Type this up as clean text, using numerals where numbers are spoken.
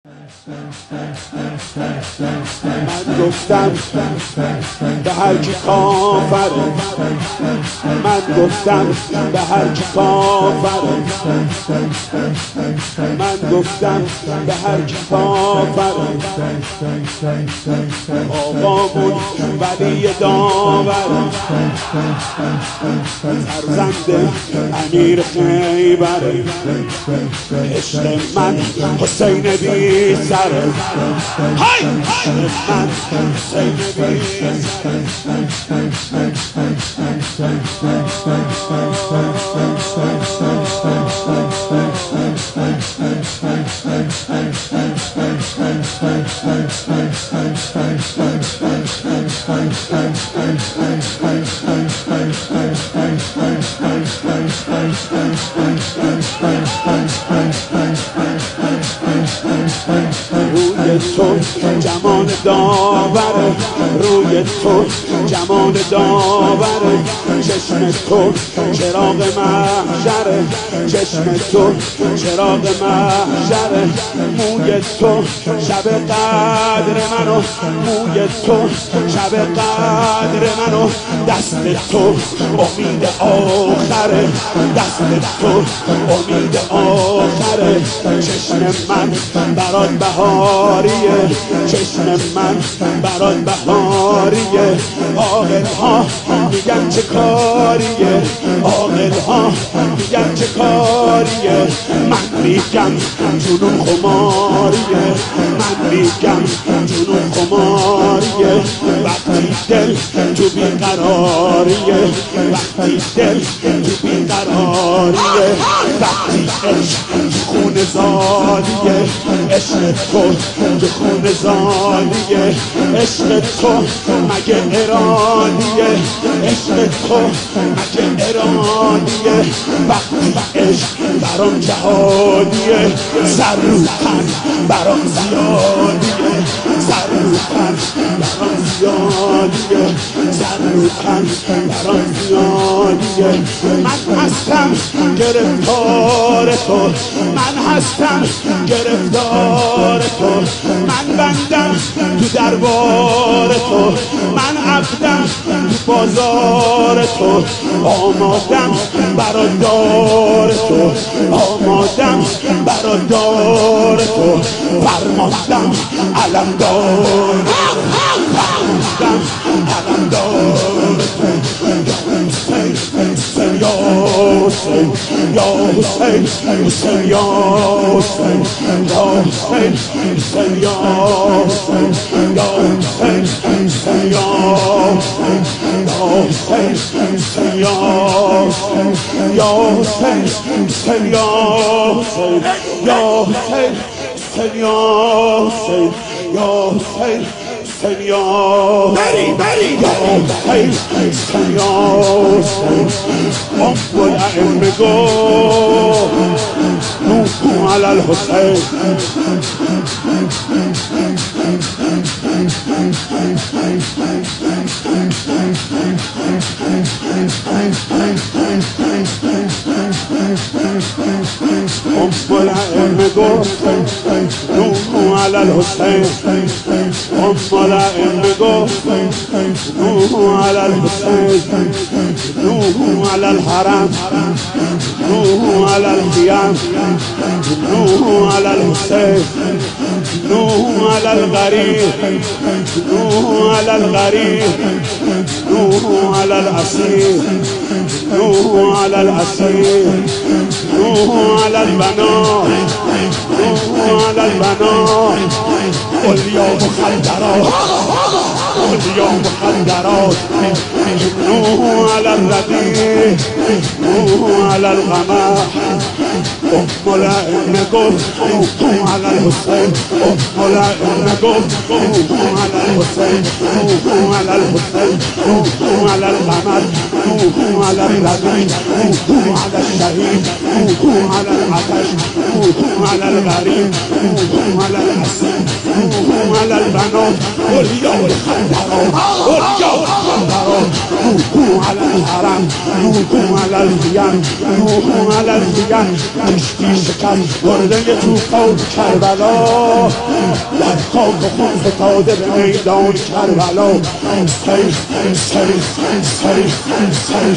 من گفتم به هر کی کافره، من گفتم به هر کی کافره، من گفتم به هر کی کافره. آقامون ولی داوره، فرزند امیر خیبره، عشق من حسین بی سره، های من حسین بی روی تو جمال داوره، روی تو جمال داوره، چشم تو چراغ محشره، چشم تو چراغ محشره، موی تو شب قدر منو، موی تو شب قدر منو، دست تو امید آخره، دست تو امید آخره، چشم من برات بهاریه، چشم من برات بهاریه، عاقل ها میگن چه کاریه، عاقل ها میگن چه کاریه، من میگم جنون خماریه، من میگم جنون خماریه، وقتی دل تو بیقراریه، وقتی دل تو بیقراریه، وقتی عشق خون زالیه، عشق تو تو خون زالیه، عشق تو مگه ایرانیه، عشق تو مگه ایرانیه، وقتی عشق برام جهادیه، سر رو تن برام زیادیه، سر رو تن برام زیادیه، سر رو تن برام زیادیه، من هستم گرفتار تو، من هستم گرفتار تو، من بندم تو دربار تو، من عبدم تو بازار تو، آمادم برادار تو، آمادم برادار تو، فرماندم علمدار، فرماندم علمدار تو، یا حسین یا حسین حسین یا حسین یا حسین حسین یا حسین یا حسین حسین یا حسین حسین یا حسین یا حسین حسین یا حسین یا حسین حسین یا حسین یا حسین Señor, ya Señor, Señor, ولا امرقو نوحوا على الحسين، ولا امرقو نوحوا على الحسين، ولا امرقو نوحوا على الحسين، نوحوا على الحرم، نوحوا على الخيام، نوحوا على الحسين، نوحوا على الغريب، نوحوا على الغريب، نوحوا على الأسير، نوحوا على الأسير، نوحوا على البنات، نوحوا على البنات، واليوم مخدرات، واليوم مخدرات، نوحوا على الرديء، نوحوا على الغمام، ملائم نقول نوحوا على الحسين، ملائم نقول نوحوا على الحسين، نوحوا على الحسين، نوحوا على الغمام، نوحوا على الرديء، نوحوا على الشهيد، نوحوا على العطش، نوحوا على الغريب، نوحوا على الأسير. نوح على البنات واليوم الخندرات واليوم الخندرات نوح على الحرم نوح على الخيام نوح على الخيام کشتی شکست برده تو قوم کربلا در خاک خون فتاده به میدان کربلا سری سری سری سری سری